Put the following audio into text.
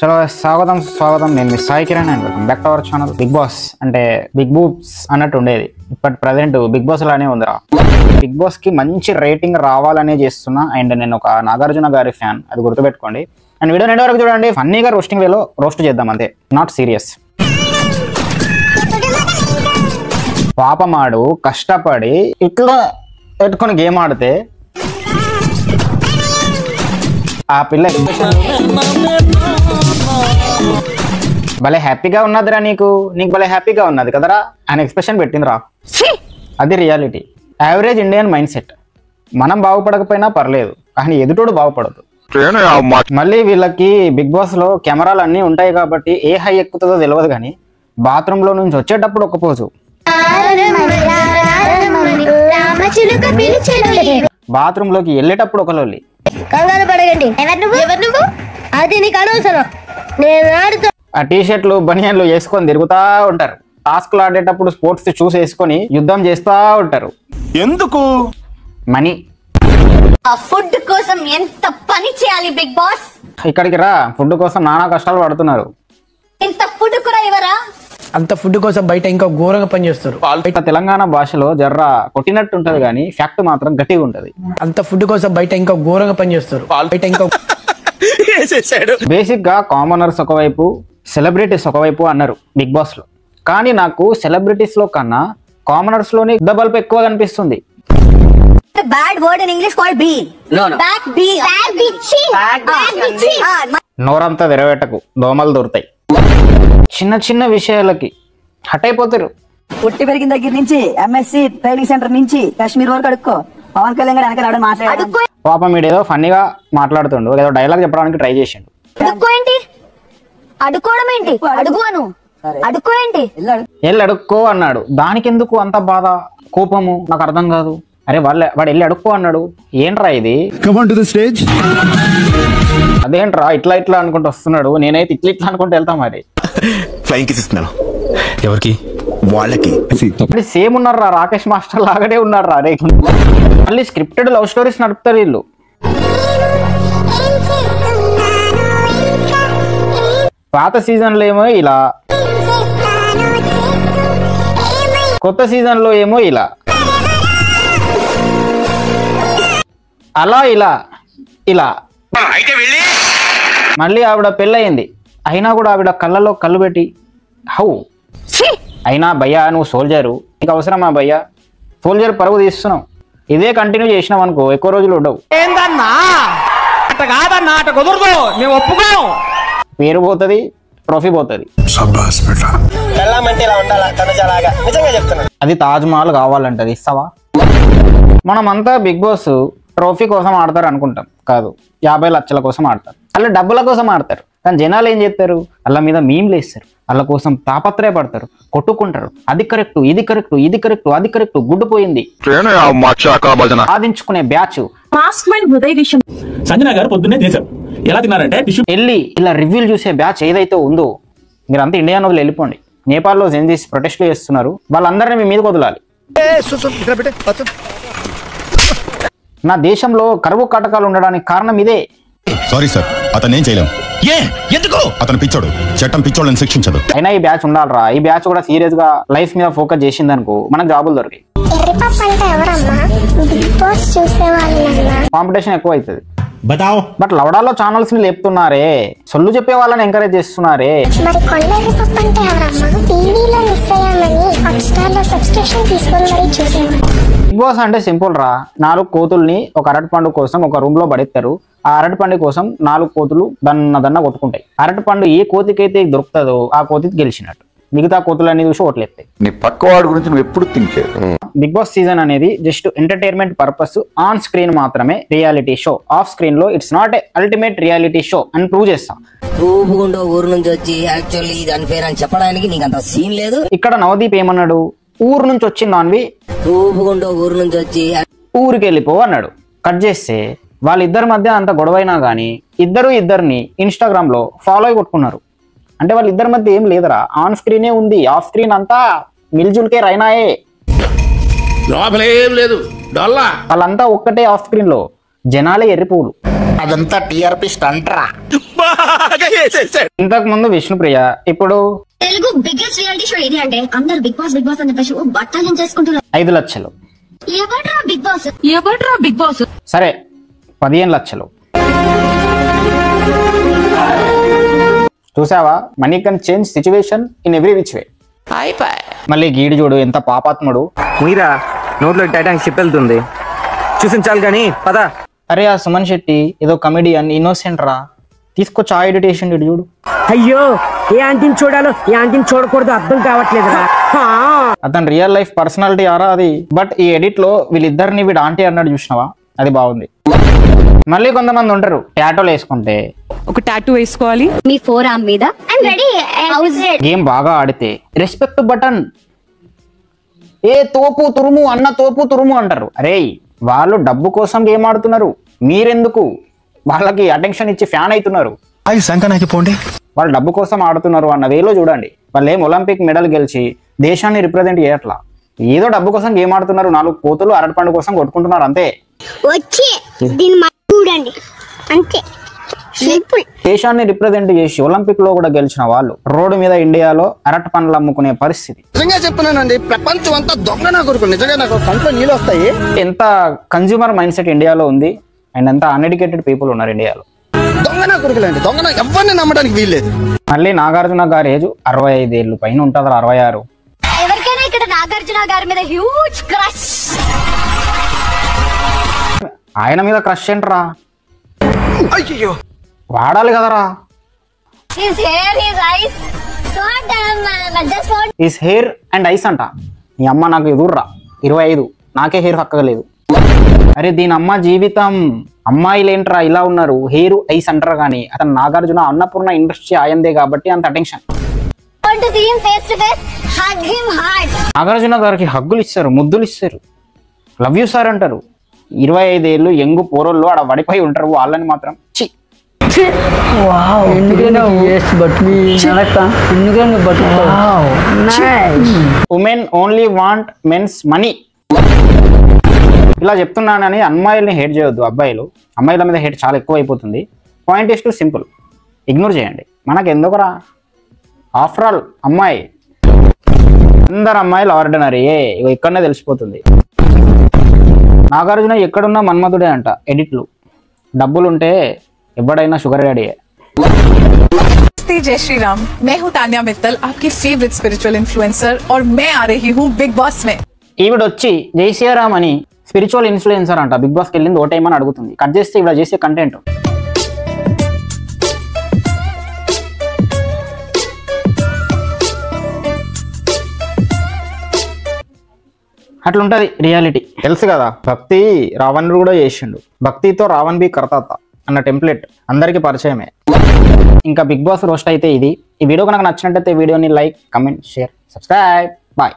చలో స్వాగతం నేను మీ Sai Kiran and welcome back to our channel. Bigg Boss అంటే బిగ్ బూబ్స్ అన్నట్టు ఉండేది, ఇప్పటి ప్రజెంట్ బిగ్ బాస్ లానే ఉందిరా. బిగ్ బాస్ కి మంచి రేటింగ్ రావాలనే చేస్తున్నా. అండ్ నేను ఒక నాగార్జున గారి ఫ్యాన్, అది గుర్తుపెట్టుకోండి. అండ్ వీడియో నిండు వరకు చూడండి, ఫన్నీగా రోస్టింగ్ వేలో రోస్ట్ చేద్దాం అంతే, నాట్ సీరియస్. పాపమాడు కష్టపడి ఇట్లా పెట్టుకొని గేమ్ ఆడితే ఆ పిల్ల భలే హ్యాపీగా ఉన్నదిరా, నీకు భలే హ్యాపీగా ఉన్నది కదరా అని ఎక్స్ప్రెషన్ పెట్టిందిరా. అది reality. Average Indian mind set. మనం బాగుపడకపోయినా పర్లేదు, కానీ ఎదుటోడు బాగుపడదు. మళ్ళీ వీళ్ళకి బిగ్ బాస్ లో కెమెరాలు అన్నీ ఉంటాయి కాబట్టి ఏ హై ఎక్కుతుందో తెలియదు, కానీ బాత్రూమ్ లో నుంచి వచ్చేటప్పుడు ఒక పోజు, బాత్రూమ్ లోకి వెళ్ళేటప్పుడు ఒక లొల్లి. కంగారు పడగండి, అది నీకు అనవసరం. ఆ టీషర్ట్లు బనియన్లు వేసుకొని తిరుగుతా ఉంటారు. టాస్క్లు ఆడేటప్పుడు స్పోర్ట్స్ షూస్ వేసుకొని యుద్ధం చేస్తా ఉంటారు. ఎందుకు? మనీ. ఫుడ్ కోసం ఎంత పని చేయాలి బిగ్ బాస్? ఇక్కడికి రా, ఫుడ్ కోసం నానా కష్టాలు పడుతున్నారు. ఇంత ఫుడ్ కూడా ఇవ్వరా? అంత ఫుడ్ కోసం బయట ఇంకా ఘోరంగా పనిచేస్తారు. తెలంగాణ భాషలో జర్రా కొట్టినట్టు ఉంటది, కానీ ఫ్యాక్ట్ మాత్రం గట్టిగా ఉంటది. అంత ఫుడ్ కోసం బయట ఇంకా ఘోరంగా పనిచేస్తారు. బయట ఇంకా బేసిక్ గా కామనర్స్ ఒకవైపు, సెలబ్రిటీస్ ఒకవైపు అన్నారు బిగ్ బాస్ లో. కానీ నాకు సెలబ్రిటీస్ లో కన్నా కామనర్స్ లోనే డబల్ ఎక్కువ కనిపిస్తుంది. Bad word in English called B. No. Back B. Back bitchy. నోరంతా తెరవేటకు, దోమలు దొరుకుతాయి. చిన్న చిన్న విషయాలకి హట్ అయిపోతారు. పుట్టి పెరిగిన దగ్గర నుంచి ఎంఎస్సి ట్రైనింగ్ సెంటర్ నుంచి కాశ్మీర్ వరకు అడుక్కో, పవన్ కళ్యాణ్ గారు వెనక రావడం మాట్లాడారు. పాపం వీడేదో ఫన్నీగా మాట్లాడుతుండు, ఏదో డైలాగ్ చెప్పడానికి ట్రై చేసిండు. అడుక్కో ఏంటి? అడుకోవడం ఏంటి? అడుగును. అడుక్కో ఏంటి? వెళ్ళి అడుక్కో అన్నాడు. దానికి ఎందుకు అంత బాధ, కోపము? నాకు అర్థం కాదు. అరే వాడు వెళ్ళి అడుక్కో అన్నాడు, ఏంట్రా ఇది? అదేంట్రా ఇట్లా ఇట్లా అనుకుంటూ వస్తున్నాడు, నేనైతే ఇట్లా ఇట్లా అనుకుంటూ వెళ్తా. మరి ఫ్లైయింగ్ కిస్ ఇస్తున్నాను. ఎవరికి? వాళ్ళకి. సేమ్ ఉన్నారా, రాకేష్ మాస్టర్ లాగానే ఉన్నారా. రే మళ్ళీ స్క్రిప్టెడ్ లవ్ స్టోరీస్ నడుపుతారు వీళ్ళు. పాత సీజన్ లో ఏమో ఇలా, కొత్త సీజన్ లో ఏమో ఇలా, అలా ఇలా ఇలా. మళ్ళీ ఆవిడ పెళ్ళయింది, అయినా కూడా ఆవిడ కళ్ళలో కళ్ళు పెట్టి హౌ అయినా భయ్యా నువ్వు సోల్జరు, నీకు అవసరమా భయ్యా? సోల్జర్ పరుగు తీస్తున్నావు, ఇదే కంటిన్యూ చేసినావు అనుకో ఎక్కువ రోజులు ఉండవు. పేరు పోతుంది, ట్రోఫీ పోతుంది. అది తాజ్ మహల్ కావాలంటది, ఇస్తావా? మనమంతా బిగ్ బాస్ ట్రోఫీ కోసం ఆడతారు అనుకుంటాం, కాదు 50 లక్షల కోసం ఆడతారు. అలా డబ్బుల కోసం ఆడతారు. కానీ జనాలు ఏం చేస్తారు, అలా మీద మీమ్లు వేస్తారు, వాళ్ళ కోసం తాపత్రయపడతారు, కొట్టుకుంటారు. అది కరెక్ట్, ఇది కరెక్ట్, ఇది కరెక్ట్, అది కరెక్ట్, గుడ్డు పోయింది సాధించుకునే బ్యాచ్. సంజన గారు పొద్దున్నే చేశారు, ఎలా తిన్నారంటే వెళ్ళి ఇలా రివ్యూలు చూసే బ్యాచ్ ఏదైతే ఉందో, మీరంతా ఇండియా వదిలి వెళ్ళిపోండి. నేపాల్లో జెన్జీస్ ప్రొటెస్ట్లు చేస్తున్నారు, వాళ్ళందరినీ మీ మీద వదలాలి. నా దేశంలో కరువు కాటకాలు ఉండడానికి కారణం ఇదే. సారీ సార్, అతను ఏం చేయలేం. ఎందుకు? అతను పిచ్చోడు, చట్టం పిచ్చోళ్ళని శిక్షించదు. అయినా ఈ బ్యాచ్ ఉండాలరా. ఈ బ్యాచ్ కూడా సీరియస్ గా లైఫ్ మీద ఫోకస్ చేసింది అనుకో, మనకు జాబులు దొరికాయి. కాంపిటీషన్ ఎక్కువ అవుతుంది. బట్ లవడాలో ఛానల్స్ ని లేపుతున్నారే, సొల్లు చెప్పే వాళ్ళని ఎంకరేజ్ చేస్తున్నారే. బిగ్ బాస్ అంటే సింపుల్ రా. 4 కోతుల్ని ఒక అరటిపండు కోసం ఒక రూమ్ లో పడేస్తారు. ఆ అరటిపండు కోసం 4 కోతులు దన్న కొట్టుకుంటాయి. అరటిపండు ఏ కోతికైతే దొరుకుతుందో ఆ కోతికి గెలిచినట్టు. మిగతా కోతులన్నీ చూసి ఓట్లేస్తాయి. నీ పక్కవాడి గురించి నువ్వు ఎప్పుడు థింక్ చేయదు. బిగ్ బాస్ సీజన్ అనేది just entertainment purpose. On screen మాత్రమే రియాలిటీ షో, ఆఫ్ స్క్రీన్ లో it's not a ultimate reality show అని ప్రూవ్ చేస్తాం. ఊరు నుంచి వచ్చి యాక్చువల్లీ ఇది అన్ఫేర్ అని చెప్పడానికి నీకు అంత సీన్ లేదు. ఇక్కడ నవదీప్ ఏమన్నాడు, ఊరు నుంచి వచ్చింది అన్వి, ఊరు నుంచి వచ్చి ఊరికి వెళ్ళిపో అన్నాడు. కట్ చేస్తే వాళ్ళిద్దరి మధ్య అంత గొడవైనా గానీ ఇద్దరిని ఇన్స్టాగ్రామ్ లో ఫాలో అయి కొట్టుకున్నారు. అంటే వాళ్ళిద్దరి మధ్య ఏం లేదురా, ఆన్ స్క్రీనే ఉంది. ఆఫ్ స్క్రీన్ అంతా మిల్జుల్కే రైనాయే, వాళ్ళంతా ఒక్కటే ఆఫ్ స్క్రీన్ లో. జనాలే ఎర్రిపూలు. అదంతా టీఆర్పీ స్టంట్ రా. ఇంతకు ముందు విష్ణుప్రియ, ఇప్పుడు తెలుగు బిగ్గెస్ట్ రియాలిటీ షో ఏది అంటే అందరు బిగ్ బాస్ అని చెప్పేసి బట్టాలు చేసుకుంటున్నారు. 5 లక్షలు. ఎవడ్రా బిగ్ బాస్? సరే 15 లక్షలు. చూసావా, money can change situation in every which way. మళ్ళీ గీడి చూడు ఎంత పాపాత్ముడు. మీరా నోట్లో టైటానిక్ షిప్ వెళ్తుంది, చూసించాలి కానీ పద. అరే ఆ సుమన్ శెట్టి ఏదో కమెడియన్, ఇన్నోసెంట్ రా, తీసుకొచ్చి ఆ ఎడిటేషన్ చూడు. అయ్యో ఏ ఆంటీని చూడాలో ఏ ఆంటీని చూడకూడదు అర్థం కావట్లేదురా. అతను రియల్ లైఫ్ పర్సనాలిటీ ఆరా అది. బట్ ఈ ఎడిట్ లో వీళ్ళిద్దరిని వీడు ఆంటీ అన్నాడు చూసినావా, అది బాగుంది. మళ్ళీ కొంతమంది ఉంటారు టాటోలు వేసుకుంటే ఒక టాటూ వేసుకోవాలి మీ ఫోర్ ఆర్మ్ మీద గేమ్ బాగా ఆడితే రెస్పెక్ట్ బటన్, ఏ తోపు తురుము అన్న తోపు తురుము అంటారు. అరే వాళ్ళు డబ్బు కోసం గేమ్ ఆడుతున్నారు, మీరెందుకు వాళ్ళకి అటెన్షన్ ఇచ్చి ఫ్యాన్ అవుతున్నారు? వాళ్ళు డబ్బు కోసం ఆడుతున్నారు అన్న వేలో చూడండి. వాళ్ళు ఏం ఒలింపిక్ మెడల్ గెలిచి దేశాన్ని రిప్రజెంట్ చేయట్లా, ఏదో డబ్బు కోసం గేమ్ ఆడుతున్నారు. 4 కోతులు అరటిపండు కోసం కొట్టుకుంటున్నారు అంతే. చూడండి అంతే. దేశాన్ని రిప్రజెంట్ చేసి ఒలింపిక్ లో కూడా గెలిచిన వాళ్ళు రోడ్డు మీద ఇండియాలో అరటి పండ్లు అమ్ముకునే పరిస్థితి. నిజంగా చెప్తున్నానండి, ప్రపంచం అంతా దొంగ నా కొడుకు. నిజంగా నాకు కంట్లో నీళ్ళు వస్తాయి. ఎంత కన్జ్యూమర్ మైండ్ సెట్ ఇండియాలో ఉంది, అండ్ ఎంత అన్ఎడ్యుకేటెడ్ పీపుల్ ఉన్నారు ఇండియాలో. దొంగ నా కొడుకులండి, దొంగ ఎవరిని నమ్మడానికి వీల్లేదు. మళ్ళీ నాగార్జున గారి ఏజ్ 65 ఏళ్ళు పైన ఉంటుంది, 66. ఎవరికైనా ఇక్కడ నాగార్జున గారి మీద హ్యూజ్ క్రష్. ఆయన మీద క్రష్ ఏంట్రా, అయ్యో వాడాలి కదరా. His hair, his eyes. Just want is hair and ice అంట. నీ అమ్మ నాకు ఎదుర్రా, 25, నాకే హెయిర్ హక్కగా లేదు. అరే దీని అమ్మ జీవితం. అమ్మాయిలు ఏంట్రా ఇలా ఉన్నారు, హెయిర్ ఐస్ అంటారు. కానీ అతను నాగార్జున అన్నపూర్ణ ఇండస్ట్రీ అయిందే కాబట్టి అంత attention. to see him face to face. Hug him hard. Nagarjuna గారికి హగ్గులు ఇస్తారు, ముద్దులు ఇస్తారు, లవ్ యూ సార్ అంటారు. 25 ఏళ్ళు యంగు పోరోళ్ళు ఆడ వడిపోయి ఉంటారు, వాళ్ళని మాత్రం చి. Women only want men's money. ఇలా చెప్తున్నానని అమ్మాయిల్ని హేట్ చేయొద్దు. అమ్మాయిల మీద హేట్ చాలా ఎక్కువ అయిపోతుంది. Point is to simple, ignore చేయండి. మనకు ఎందుకురా, ఆఫ్టర్ ఆల్ అమ్మాయి. అందరు అమ్మాయిలు ఆర్డినరీ, ఇక్కడనే తెలిసిపోతుంది. నాగార్జున ఎక్కడున్నా మన్మధుడే అంట. ఎడిట్లు డబ్బులుంటే ఎవడైనా షుగర్ డాడీయే. जय श्री राम, मैं हूँ तान्या मित्तल, आपकी फेवरेट स्पिरिचुअल इन्फ्लुएंसर, और मैं आ रही हूँ बिग बॉस में. ఈవిడ వచ్చి జై శ్రీరామ్ అని స్పిరిచువల్ ఇన్ఫ్లుయెన్సర్ అంట. బిగ్ బాస్కి వెళ్ళింది ఓటేయమని అడుగుతుంది. కట్ చేస్తే ఇలా చేసే కంటెంట్ అట్లుంటది రియాలిటీ. తెలుసు కదా, భక్తి రావణుడు కూడా చేసిండు. భక్తితో రావణ్ బి కర్తాత అన్న టెంప్లెట్ అందరికీ పరిచయమే. ఇంకా బిగ్ బాస్ రోస్ట్ అయితే ఇది. ఈ వీడియో కనుక నచ్చినట్టయితే వీడియోని like, comment, share, subscribe. Bye.